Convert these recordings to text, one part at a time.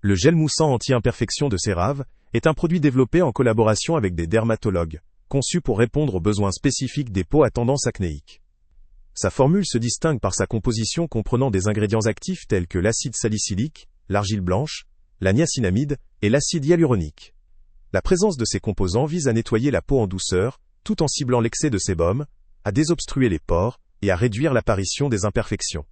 Le gel moussant anti-imperfection de CeraVe est un produit développé en collaboration avec des dermatologues, conçu pour répondre aux besoins spécifiques des peaux à tendance acnéique. Sa formule se distingue par sa composition comprenant des ingrédients actifs tels que l'acide salicylique, l'argile blanche, la niacinamide et l'acide hyaluronique. La présence de ces composants vise à nettoyer la peau en douceur, tout en ciblant l'excès de sébum, à désobstruer les pores et à réduire l'apparition des imperfections.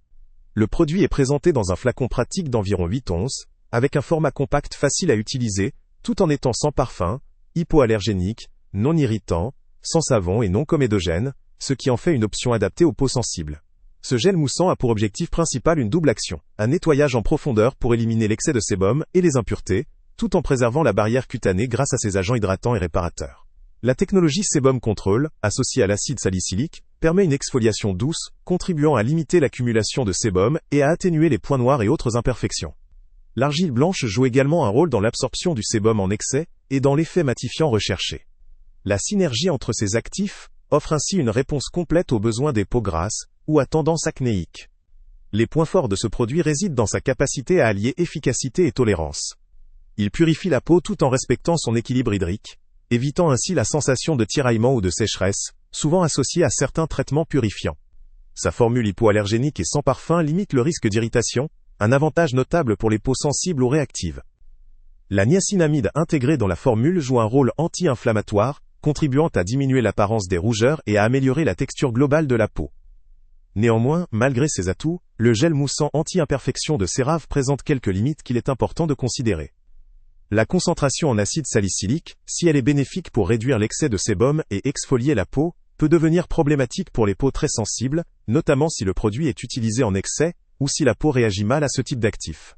Le produit est présenté dans un flacon pratique d'environ 8 onces, avec un format compact facile à utiliser, tout en étant sans parfum, hypoallergénique, non irritant, sans savon et non comédogène, ce qui en fait une option adaptée aux peaux sensibles. Ce gel moussant a pour objectif principal une double action, un nettoyage en profondeur pour éliminer l'excès de sébum et les impuretés, tout en préservant la barrière cutanée grâce à ses agents hydratants et réparateurs. La technologie Sebum Control, associée à l'acide salicylique, permet une exfoliation douce, contribuant à limiter l'accumulation de sébum et à atténuer les points noirs et autres imperfections. L'argile blanche joue également un rôle dans l'absorption du sébum en excès et dans l'effet matifiant recherché. La synergie entre ces actifs offre ainsi une réponse complète aux besoins des peaux grasses ou à tendance acnéique. Les points forts de ce produit résident dans sa capacité à allier efficacité et tolérance. Il purifie la peau tout en respectant son équilibre hydrique, évitant ainsi la sensation de tiraillement ou de sécheresse, souvent associée à certains traitements purifiants. Sa formule hypoallergénique et sans parfum limite le risque d'irritation, un avantage notable pour les peaux sensibles ou réactives. La niacinamide intégrée dans la formule joue un rôle anti-inflammatoire, contribuant à diminuer l'apparence des rougeurs et à améliorer la texture globale de la peau. Néanmoins, malgré ses atouts, le gel moussant anti-imperfection de CeraVe présente quelques limites qu'il est important de considérer. La concentration en acide salicylique, si elle est bénéfique pour réduire l'excès de sébum et exfolier la peau, peut devenir problématique pour les peaux très sensibles, notamment si le produit est utilisé en excès, ou si la peau réagit mal à ce type d'actif.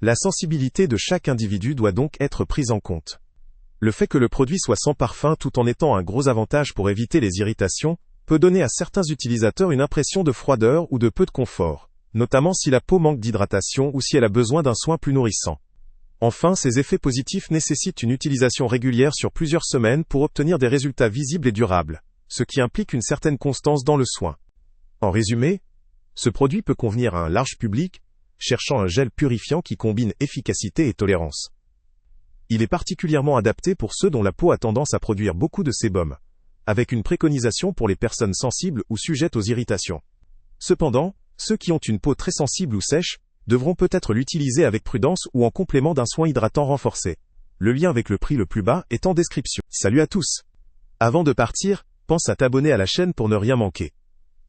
La sensibilité de chaque individu doit donc être prise en compte. Le fait que le produit soit sans parfum tout en étant un gros avantage pour éviter les irritations, peut donner à certains utilisateurs une impression de froideur ou de peu de confort, notamment si la peau manque d'hydratation ou si elle a besoin d'un soin plus nourrissant. Enfin, ces effets positifs nécessitent une utilisation régulière sur plusieurs semaines pour obtenir des résultats visibles et durables, ce qui implique une certaine constance dans le soin. En résumé, ce produit peut convenir à un large public, cherchant un gel purifiant qui combine efficacité et tolérance. Il est particulièrement adapté pour ceux dont la peau a tendance à produire beaucoup de sébum, avec une préconisation pour les personnes sensibles ou sujettes aux irritations. Cependant, ceux qui ont une peau très sensible ou sèche, devront peut-être l'utiliser avec prudence ou en complément d'un soin hydratant renforcé. Le lien avec le prix le plus bas est en description. Salut à tous! Avant de partir, pense à t'abonner à la chaîne pour ne rien manquer.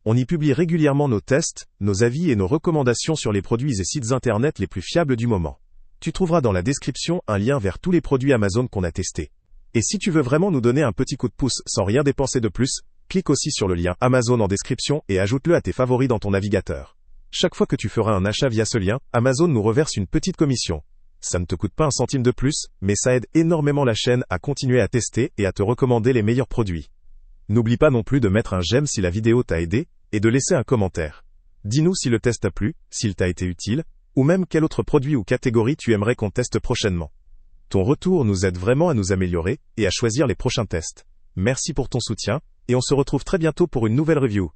On y publie régulièrement nos tests, nos avis et nos recommandations sur les produits et sites internet les plus fiables du moment. Tu trouveras dans la description un lien vers tous les produits Amazon qu'on a testés. Et si tu veux vraiment nous donner un petit coup de pouce sans rien dépenser de plus, clique aussi sur le lien Amazon en description et ajoute-le à tes favoris dans ton navigateur. Chaque fois que tu feras un achat via ce lien, Amazon nous reverse une petite commission. Ça ne te coûte pas un centime de plus, mais ça aide énormément la chaîne à continuer à tester et à te recommander les meilleurs produits. N'oublie pas non plus de mettre un j'aime si la vidéo t'a aidé, et de laisser un commentaire. Dis-nous si le test t'a plu, s'il t'a été utile, ou même quel autre produit ou catégorie tu aimerais qu'on teste prochainement. Ton retour nous aide vraiment à nous améliorer, et à choisir les prochains tests. Merci pour ton soutien, et on se retrouve très bientôt pour une nouvelle review.